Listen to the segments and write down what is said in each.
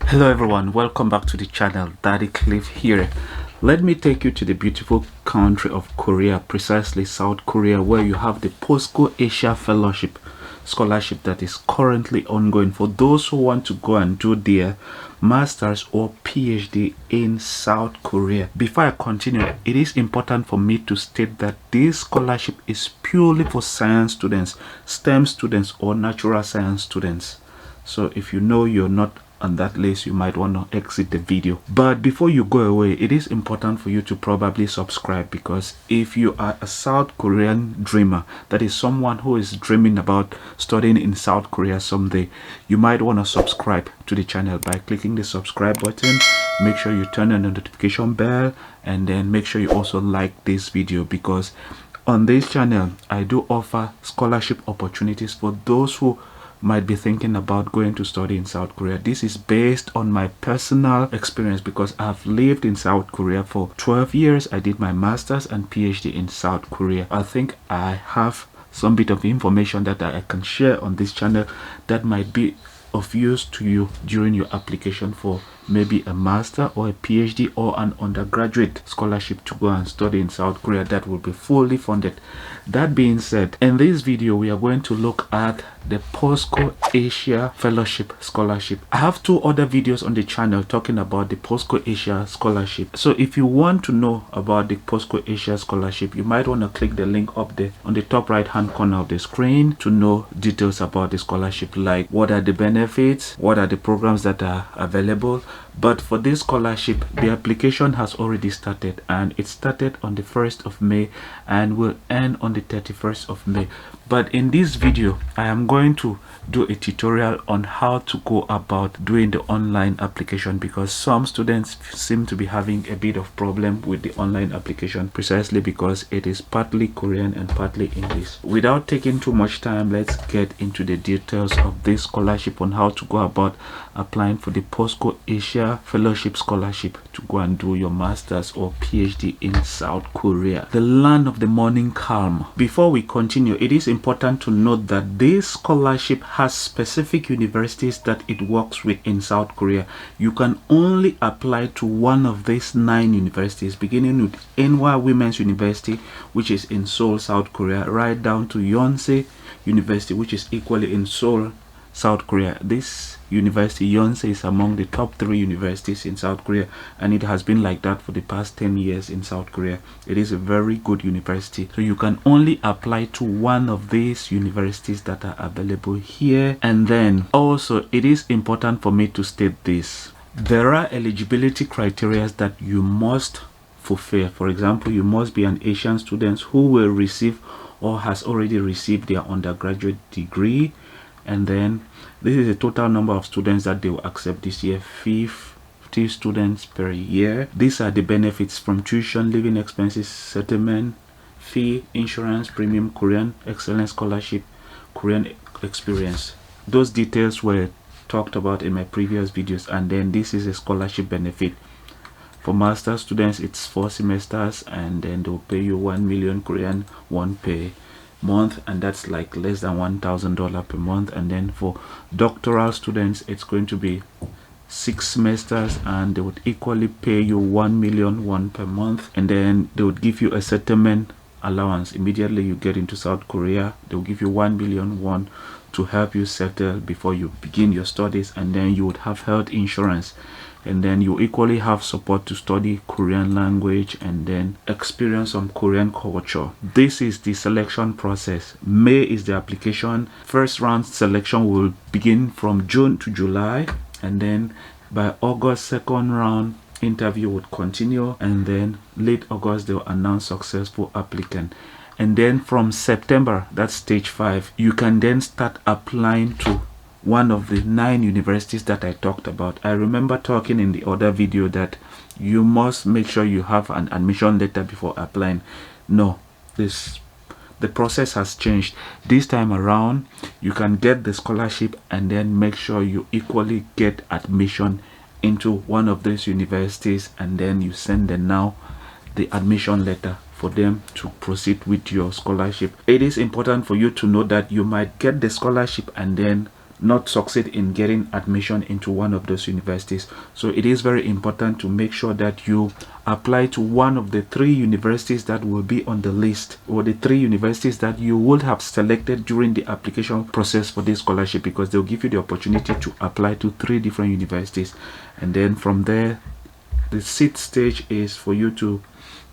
Hello everyone, welcome back to the channel. Daddy Cliff here. Let me take you to the beautiful country of Korea, precisely South Korea, where you have the Posco Asia Fellowship scholarship that is currently ongoing for those who want to go and do their master's or PhD in South Korea. Before I continue, it is important for me to state that this scholarship is purely for science students, STEM students or natural science students. So if you know you're not on that list, you might want to exit the video. But before you go away, it is important for you to probably subscribe, because if you are a South Korean dreamer, that is someone who is dreaming about studying in South Korea someday, you might want to subscribe to the channel by clicking the subscribe button. Make sure you turn on the notification bell, and then make sure you also like this video, because on this channel I do offer scholarship opportunities for those who might be thinking about going to study in South Korea. This is based on my personal experience, because I've lived in South Korea for 12 years. I did my master's and PhD in South Korea. I think I have some bit of information that I can share on this channel that might be of use to you during your application for maybe a master or a PhD or an undergraduate scholarship to go and study in South Korea that will be fully funded. That being said, in this video we are going to look at the Posco Asia Fellowship Scholarship. I have two other videos on the channel talking about the Posco Asia Scholarship. So if you want to know about the Posco Asia Scholarship, you might want to click the link up there on the top right hand corner of the screen to know details about the scholarship, like what are the benefits, what are the programs that are available. But for this scholarship, the application has already started, and it started on the 1st of May and will end on the 31st of May. But in this video, I am going to do a tutorial on how to go about doing the online application, because some students seem to be having a bit of problem with the online application, precisely because it is partly Korean and partly English. Without taking too much time, let's get into the details of this scholarship on how to go about applying for the Posco Asia Fellowship Scholarship to go and do your master's or PhD in South Korea, the land of the morning calm. Before we continue, it is important to note that this scholarship has specific universities that it works with in South Korea. You can only apply to one of these 9 universities, beginning with NY Women's University, which is in Seoul, South Korea, right down to Yonsei University, which is equally in Seoul, South Korea. This university, Yonsei, is among the top 3 universities in South Korea, and it has been like that for the past 10 years in South Korea. It is a very good university, so you can only apply to one of these universities that are available here. And then also, it is important for me to state this: there are eligibility criteria that you must fulfill. For example, you must be an Asian student who will receive or has already received their undergraduate degree. And then this is the total number of students that they will accept this year: 50 students per year. These are the benefits from tuition, living expenses, settlement fee, insurance, premium, Korean excellence scholarship, Korean experience. Those details were talked about in my previous videos. And then this is a scholarship benefit. For master students, it's 4 semesters, and then they'll pay you 1 million Korean won per month, and that's like less than $1,000 per month. And then for doctoral students, it's going to be 6 semesters, and they would equally pay you 1 million won per month. And then they would give you a settlement allowance immediately you get into South Korea. They'll give you 1 million won to help you settle before you begin your studies. And then you would have health insurance, and then you equally have support to study Korean language and then experience some Korean culture. This is the selection process. May is the application. First round selection will begin from June to July, and then by August, second round interview would continue, and then late August they'll announce successful applicant. And then from September, that's stage 5, you can then start applying to one of the 9 universities that I talked about. I remember talking in the other video that you must make sure you have an admission letter before applying. No, the process has changed. This time around, you can get the scholarship and then make sure you equally get admission into one of these universities, and then you send them now the admission letter for them to proceed with your scholarship. It is important for you to know that you might get the scholarship and then not succeed in getting admission into one of those universities. So it is very important to make sure that you apply to one of the 3 universities that will be on the list, or the 3 universities that you would have selected during the application process for this scholarship, because they'll give you the opportunity to apply to 3 different universities. And then from there, the 6th stage is for you to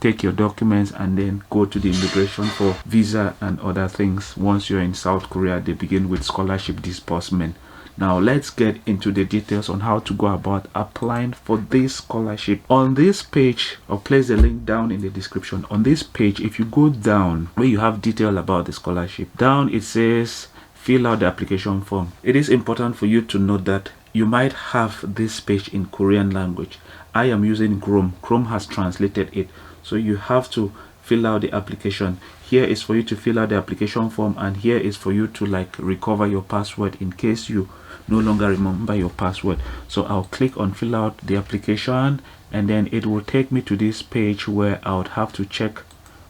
take your documents and then go to the immigration for visa and other things. Once you're in South Korea, they begin with scholarship disbursement. Now let's get into the details on how to go about applying for this scholarship. On this page, I'll place the link down in the description. On this page, if you go down where you have detail about the scholarship, down it says fill out the application form. It is important for you to note that you might have this page in Korean language. I am using Chrome. Chrome has translated it. So you have to fill out the application. Here is for you to fill out the application form, and here is for you to like recover your password in case you no longer remember your password. So I'll click on fill out the application, and then it will take me to this page where I would have to check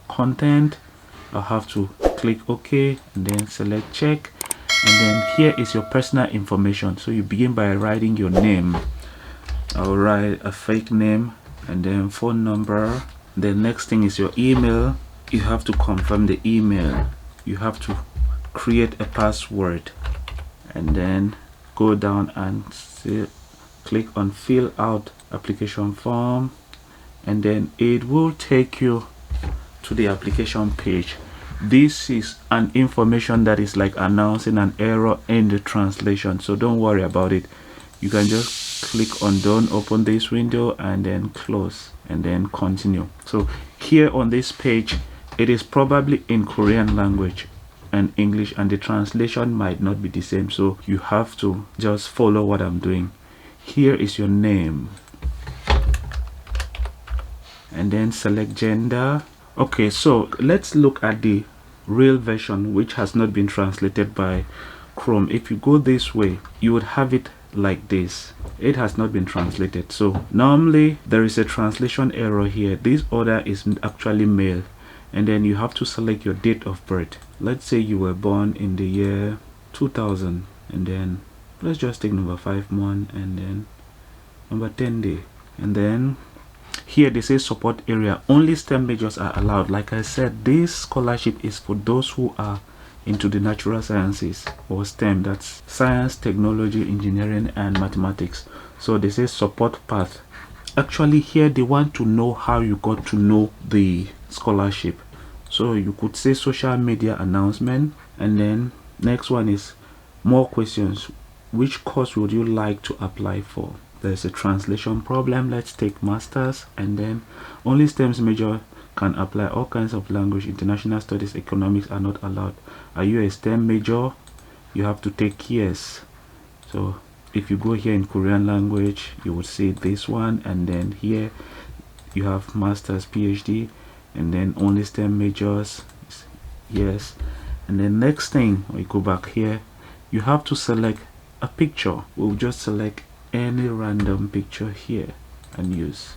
content. I'll have to click OK and then select check, and then here is your personal information. So you begin by writing your name. I'll write a fake name and then phone number. The next thing is your email. You have to confirm the email. You have to create a password, and then go down and click on fill out application form, and then it will take you to the application page. This is an information that is like announcing an error in the translation, so don't worry about it. You can just click on done, open this window, and then close, and then continue. So here on this page, it is probably in Korean language and English, and the translation might not be the same, so you have to just follow what I'm doing. Here is your name, and then select gender. Okay, so let's look at the real version, which has not been translated by Chrome. If you go this way, you would have it like this. It has not been translated, so normally there is a translation error here. This order is actually male, and then you have to select your date of birth. Let's say you were born in the year 2000, and then let's just take number 5 month, and then number 10 day, and then here they say support area. Only STEM majors are allowed. Like I said, this scholarship is for those who are into the natural sciences or STEM, that's science, technology, engineering and mathematics. So they say support path. Actually here they want to know how you got to know the scholarship. So you could say social media announcement, and then next one is more questions. Which course would you like to apply for? There's a translation problem. Let's take masters, and then only STEMs major can apply. All kinds of language, international studies, economics are not allowed. Are you a STEM major? You have to take yes. So if you go here in Korean language, you would see this one, and then here you have masters, PhD, and then only STEM majors, yes. And then next thing, we go back here, you have to select a picture. We'll just select any random picture here and use.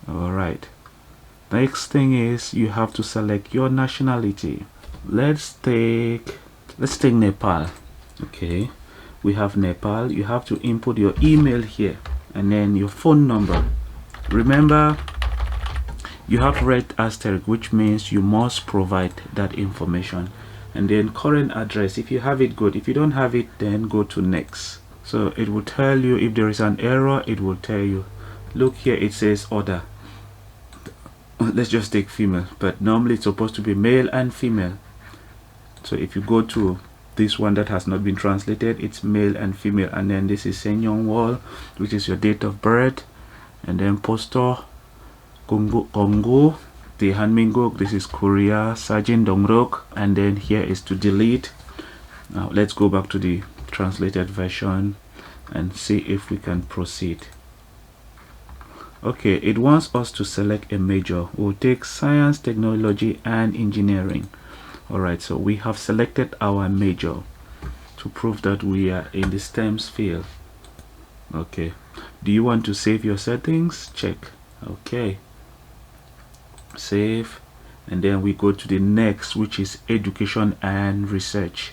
All right, next thing is you have to select your nationality. Let's take Nepal. Okay, we have Nepal. You have to input your email here, and then your phone number. Remember, you have red asterisk, which means you must provide that information. And then current address, if you have it, good. If you don't have it, then go to next. So it will tell you if there is an error. It will tell you, look here, it says order. Let's just take female, but normally it's supposed to be male and female. So if you go to this one that has not been translated, it's male and female. And then this is Senyong Wall, which is your date of birth, and then Posco Congo, the Hanminguk, this is Korea, Sajin Dongrok, and then here is to delete. Now let's go back to the translated version and see if we can proceed. Okay, it wants us to select a major. We'll take science, technology and engineering. All right, so we have selected our major to prove that we are in the STEMs field. Okay, do you want to save your settings? Check. Okay, save, and then we go to the next, which is education and research.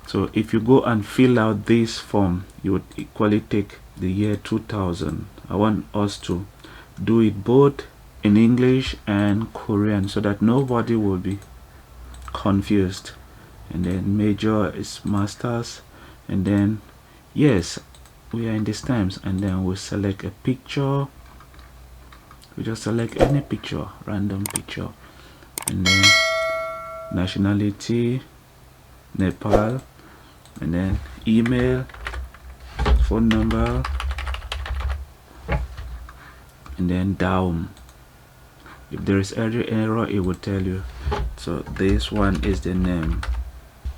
So if you go and fill out this form, you would equally take the year 2000. I want us to do it both in English and Korean so that nobody will be confused. And then major is masters, and then yes, we are in these times, and then we'll select a picture. We just select any picture, random picture, and then nationality Nepal, and then email, phone number, and then down. If there is any error, it will tell you. So this one is the name.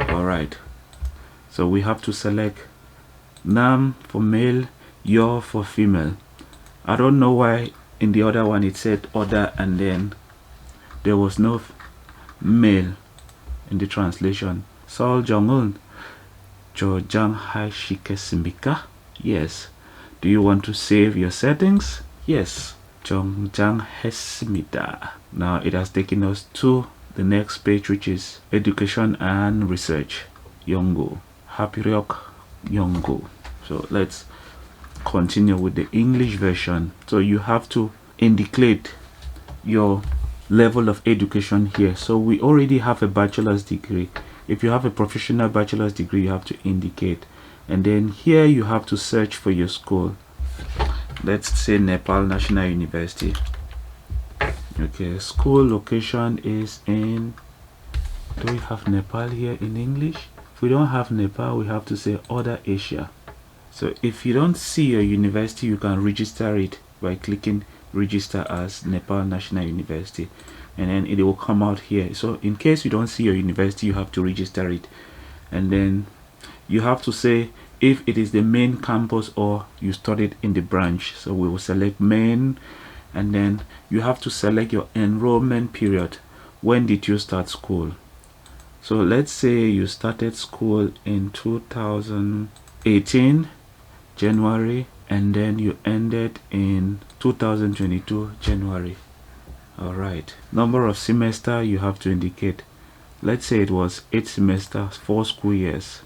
All right, so we have to select nam for male, your for female. I don't know why in the other one it said other and then there was no male in the translation. Sol Jong-un Jo Jang Hai Shike Simika. Yes. Do you want to save your settings? Yes. Jong Jang Hesimita. Now it has taken us to the next page, which is education and research. Yongo. Happy Rock Yongo. So let's continue with the English version. So you have to indicate your level of education here. So we already have a bachelor's degree. If you have a professional bachelor's degree, you have to indicate, and then here you have to search for your school. Let's say Nepal National University. Okay, school location is in, do we have Nepal here in English? If we don't have Nepal, we have to say other Asia. So if you don't see your university, you can register it by clicking register as Nepal National University, and then it will come out here. So in case you don't see your university, you have to register it, and then you have to say if it is the main campus or you studied in the branch. So we will select main, and then you have to select your enrollment period. When did you start school? So let's say you started school in 2018 January, and then you ended in 2022 January. All right, number of semester you have to indicate. Let's say it was 8 semesters, 4 school years.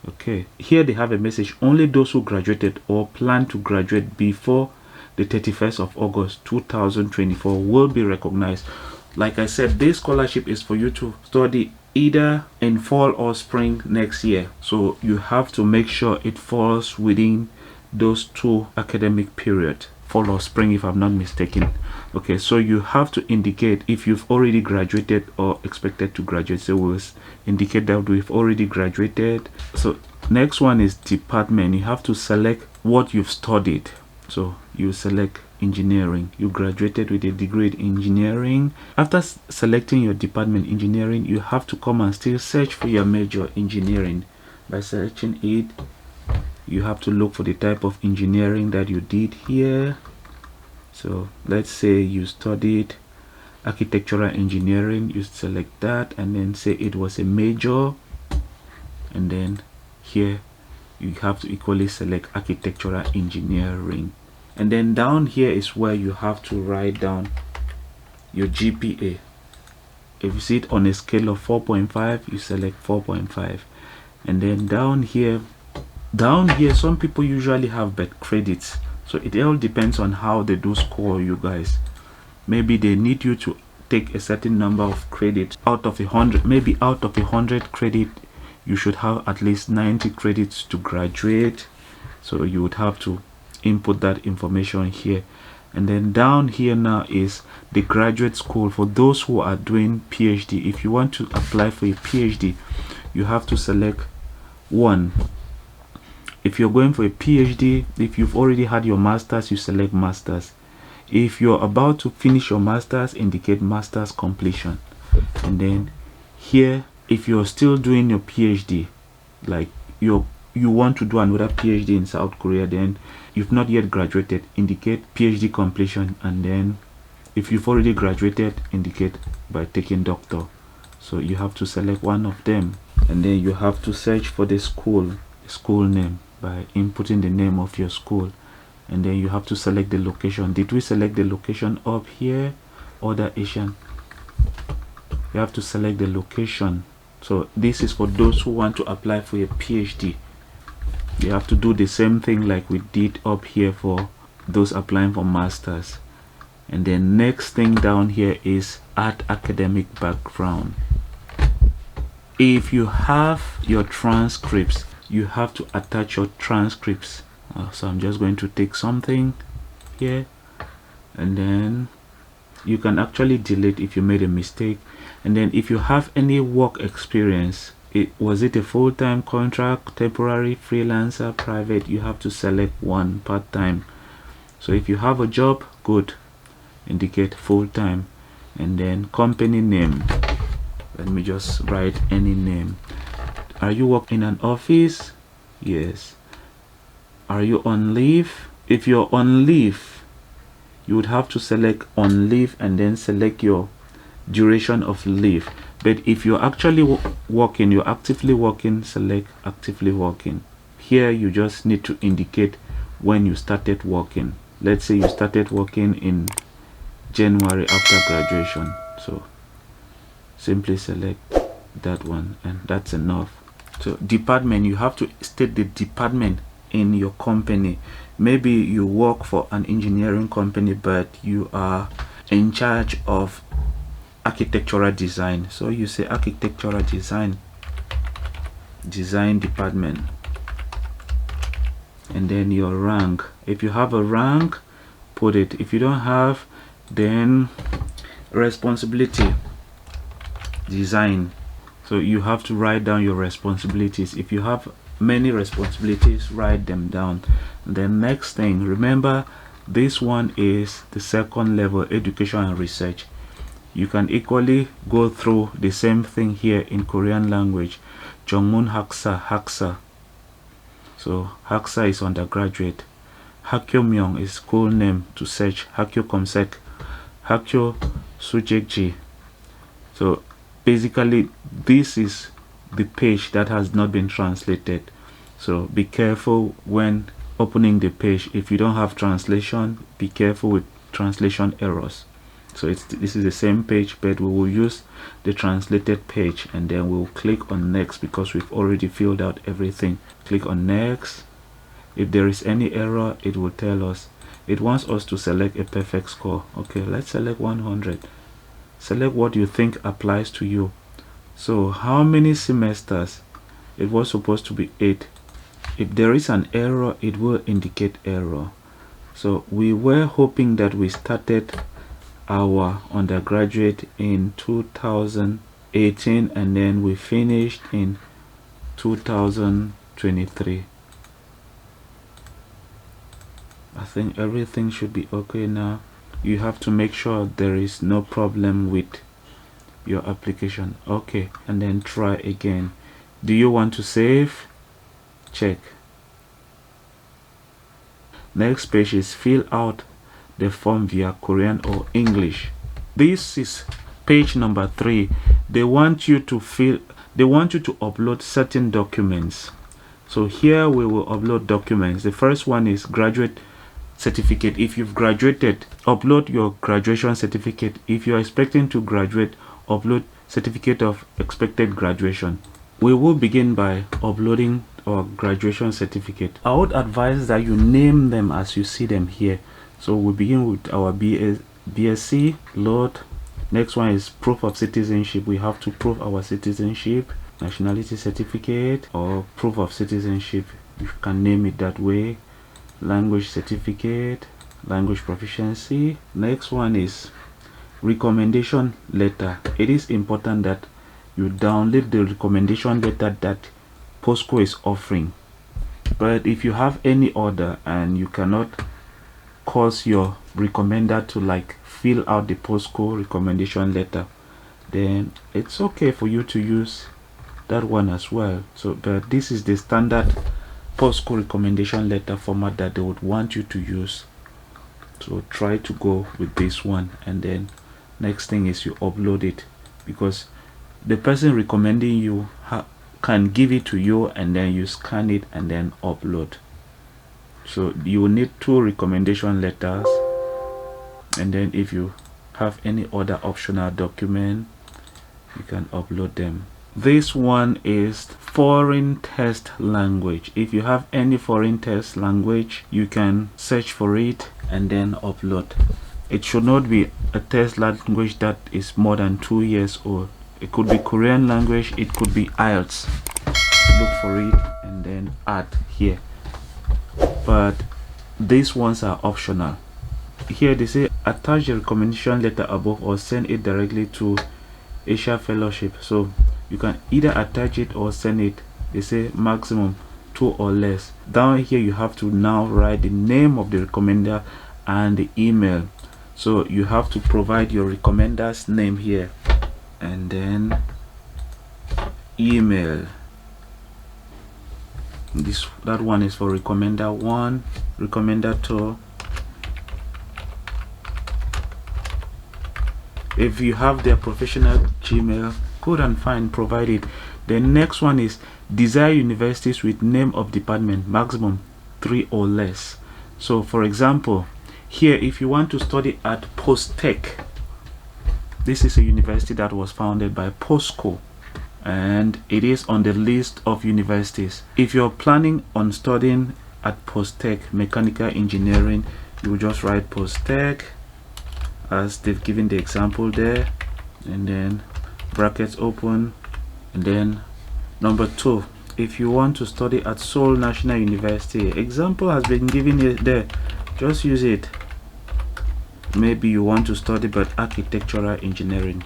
Okay, here they have a message: only those who graduated or plan to graduate before the 31st of August 2024 will be recognized. Like I said, this scholarship is for you to study either in fall or spring next year, so you have to make sure it falls within those 2 academic period, fall or spring if I'm not mistaken. Okay, so you have to indicate if you've already graduated or expected to graduate. So we'll indicate that we've already graduated. So next one is department. You have to select what you've studied. So you select engineering. You graduated with a degree in engineering. After selecting your department, engineering, you have to come and still search for your major, engineering. By searching it, you have to look for the type of engineering that you did here. So let's say you studied architectural engineering, you select that and then say it was a major, and then here you have to equally select architectural engineering, and then down here is where you have to write down your GPA. If you see it on a scale of 4.5, you select 4.5, and then down here some people usually have bad credits, so it all depends on how they do score you guys. Maybe they need you to take a certain number of credits out of 100. Maybe out of 100 credit you should have at least 90 credits to graduate, so you would have to input that information here. And then down here now is the graduate school for those who are doing PhD. If you want to apply for a PhD, you have to select one. If you're going for a PhD, if you've already had your masters, you select masters. If you're about to finish your masters, indicate masters completion. And then here, if you're still doing your PhD, like you want to do another PhD in South Korea, then you've not yet graduated, indicate PhD completion. And then if you've already graduated, indicate by taking doctor. So you have to select one of them, and then you have to search for the school name by inputting the name of your school, and then you have to select the location. Did we select the location up here, other Asian? You have to select the location, So this is for those who want to apply for a PhD. You have to do the same thing like we did up here for those applying for masters. And then next thing down here is add academic background. If you have your transcripts, you have to attach your transcripts. So I'm just going to take something here, and then you can actually delete if you made a mistake. And then if you have any work experience, was it a full-time contract, temporary, freelancer, private, you have to select one. Part-time. So if you have a job, good, indicate full-time. And then company name, let me just write any name. Are you working in an office? Yes. Are you on leave? If you're on leave, you would have to select on leave and then select your duration of leave. But if you're actually working, you're actively working, select actively working. Here you just need to indicate when you started working. Let's say you started working in January after graduation, so simply select that one, and that's enough. So department, you have to state the department in your company. Maybe you work for an engineering company, but you are in charge of architectural design, so you say architectural design department. And then your rank, if you have a rank, put it. If you don't have, then responsibility design, so you have to write down your responsibilities. If you have many responsibilities, write them down. And then next thing, remember this one is the second level, education and research. You can equally go through the same thing here in Korean language. Jongmun Haksa. So Haksa is undergraduate. Hakyo Myung is school name to search. Hakyo Komsek. Hakyo Sujekji. So basically this is the page that has not been translated. So be careful when opening the page. If you don't have translation, be careful with translation errors. So this is the same page, but we will use the translated page, and then we'll click on next because we've already filled out everything. Click on next. If there is any error, it will tell us. It wants us to select a perfect score. Okay, let's select 100. Select what you think applies to you. So how many semesters? It was supposed to be 8. If there is an error, it will indicate error. So we were hoping that we started our undergraduate in 2018 and then we finished in 2023. I think everything should be okay now. You have to make sure there is no problem with your application. Okay, and then try again. Do you want to save? Check. Next page is fill out the form via Korean or English. This is page number 3. They want you to upload certain documents. So here we will upload documents. The first one is graduate certificate. If you've graduated, upload your graduation certificate. If you're expecting to graduate, upload certificate of expected graduation. We will begin by uploading our graduation certificate. I would advise that you name them as you see them here. So we begin with our BSc, load. Next one is proof of citizenship. We have to prove our citizenship, nationality certificate or proof of citizenship. You can name it that way. Language certificate, language proficiency. Next one is recommendation letter. It is important that you download the recommendation letter that Posco is offering. But if you have any order and you cannot cause your recommender to like fill out the Posco recommendation letter, then it's okay for you to use that one as well. So but this is the standard Posco recommendation letter format that they would want you to use. So try to go with this one, and then next thing is you upload it, because the person recommending you can give it to you and then you scan it and then upload. So you will need 2 recommendation letters, and then if you have any other optional document, you can upload them. This one is foreign test language. If you have any foreign test language, you can search for it and then upload. It should not be a test language that is more than 2 years old. It could be Korean language, it could be IELTS. Look for it and then add here. But these ones are optional. Here they say attach the recommendation letter above or send it directly to Asia Fellowship. So you can either attach it or send it. They say maximum 2 or less. Down here you have to now write the name of the recommender and the email. So you have to provide your recommender's name here and then email. That one is for recommender 1, recommender 2. If you have their professional Gmail, good and fine, provide it. The next one is desire universities with name of department, maximum 3 or less. So for example, here if you want to study at Postec, this is a university that was founded by Posco and it is on the list of universities. If you're planning on studying at Postec mechanical engineering, you will just write Postec as they've given the example there, and then brackets open, and then number 2, if you want to study at Seoul National University, example has been given it there, just use it. Maybe you want to study but architectural engineering,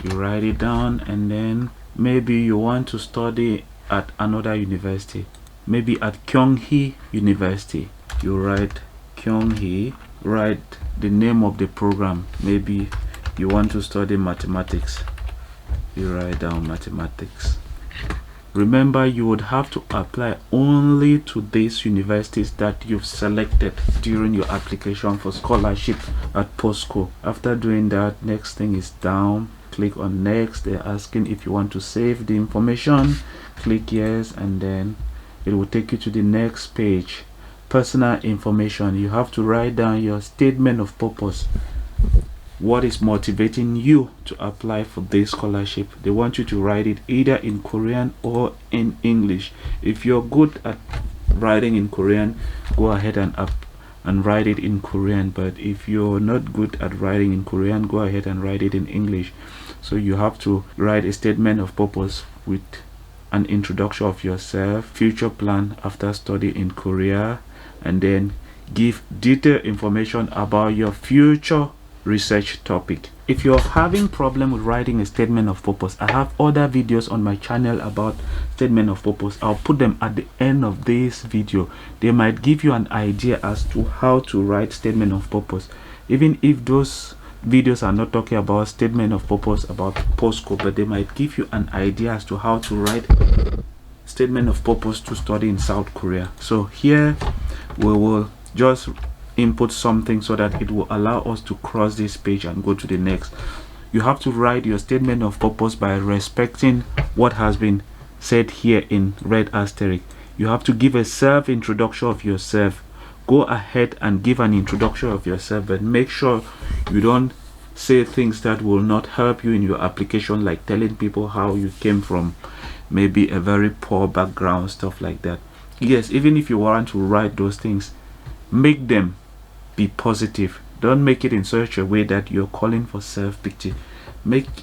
you write it down. And then maybe you want to study at another university, maybe at Kyunghee University, you write Kyunghee, write the name of the program. Maybe you want to study mathematics, you write down mathematics. Remember, you would have to apply only to these universities that you've selected during your application for scholarship at Posco. After doing that, next thing is down, click on next. They're asking if you want to save the information, click yes, and then it will take you to the next page. Personal information. You have to write down your statement of purpose. What is motivating you to apply for this scholarship? They want you to write it either in Korean or in English. If you're good at writing in Korean, go ahead and write it in Korean. But if you're not good at writing in Korean, go ahead and write it in English. So you have to write a statement of purpose with an introduction of yourself, future plan after study in Korea, and then give detailed information about your future research topic. If you're having problem with writing a statement of purpose, I have other videos on my channel about statement of purpose. I'll put them at the end of this video. They might give you an idea as to how to write statement of purpose, even if those videos are not talking about statement of purpose about Posco, but they might give you an idea as to how to write statement of purpose to study in South Korea. So here we will just input something so that it will allow us to cross this page and go to the next. You have to write your statement of purpose by respecting what has been said here in red asterisk. You have to give a self introduction of yourself. Go ahead and give an introduction of yourself, but make sure you don't say things that will not help you in your application, like telling people how you came from maybe a very poor background, stuff like that. Yes, even if you want to write those things, make them be positive. Don't make it in such a way that you're calling for self-pity.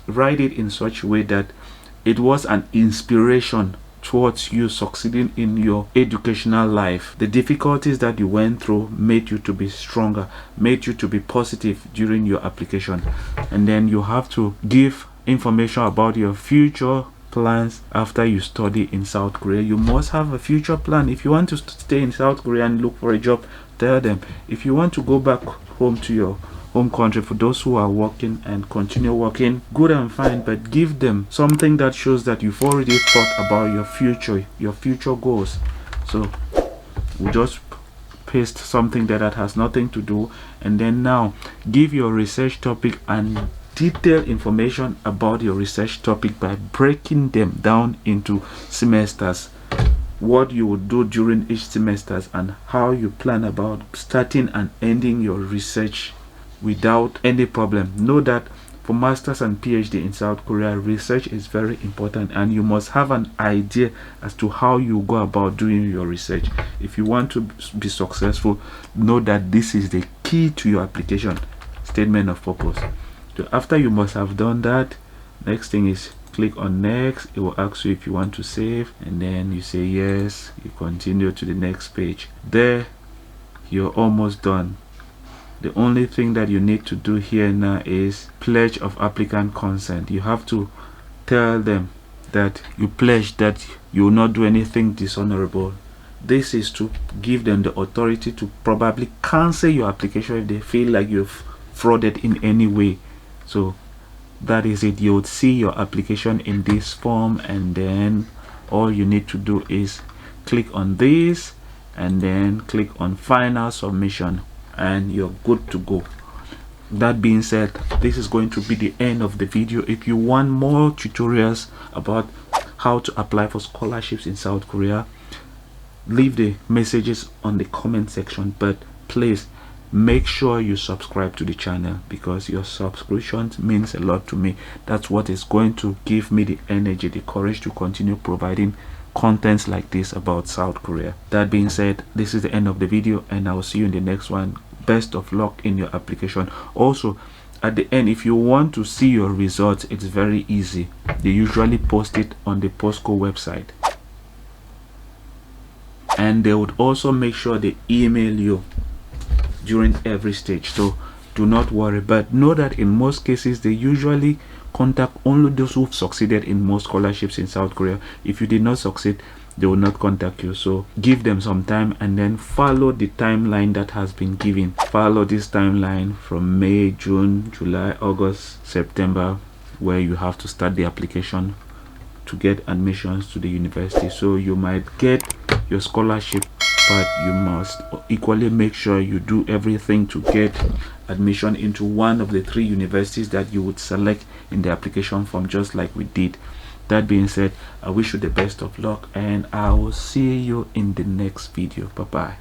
Write it in such a way that it was an inspiration towards you succeeding in your educational life. The difficulties that you went through made you to be stronger, made you to be positive during your application. And then you have to give information about your future plans after you study in South Korea. You must have a future plan. If you want to stay in South Korea and look for a job, tell them. If you want to go back home to your home country, for those who are working and continue working, good and fine, but give them something that shows that you've already thought about your future goals. So we just paste something that has nothing to do, and then now give your research topic and detailed information about your research topic by breaking them down into semesters, what you would do during each semester, and how you plan about starting and ending your research without any problem. Know that For masters and PhD in South Korea, research is very important, and you must have an idea as to how you go about doing your research. If you want to be successful, know that this is the key to your application. Statement of purpose. So after you must have done that, next thing is click on next. It will ask you if you want to save, and then you say yes. You continue to the next page. There, you're almost done. The only thing that you need to do here now is pledge of applicant consent. You have to tell them that you pledge that you will not do anything dishonorable. This is to give them the authority to probably cancel your application if they feel like you've frauded in any way. So that is it. You would see your application in this form, and then all you need to do is click on this and then click on final submission, and you're good to go. That being said, this is going to be the end of the video. If you want more tutorials about how to apply for scholarships in South Korea, leave the messages on the comment section, but please make sure you subscribe to the channel, because your subscription means a lot to me. That's what is going to give me the energy, the courage to continue providing contents like this about South Korea. That being said, this is the end of the video, and I will see you in the next one. Best of luck in your application. Also, at the end, if you want to see your results, it's very easy. They usually post it on the Posco website, and they would also make sure they email you during every stage. So do not worry, but know that in most cases they usually contact only those who've succeeded in most scholarships in South Korea. If you did not succeed, they will not contact you. So give them some time, and then follow the timeline that has been given. Follow this timeline from May, June, July, August, September, where you have to start the application to get admissions to the university. So you might get your scholarship, but you must equally make sure you do everything to get admission into one of the 3 universities that you would select in the application form, just like we did. That being said, I wish you the best of luck, and I will see you in the next video. Bye bye.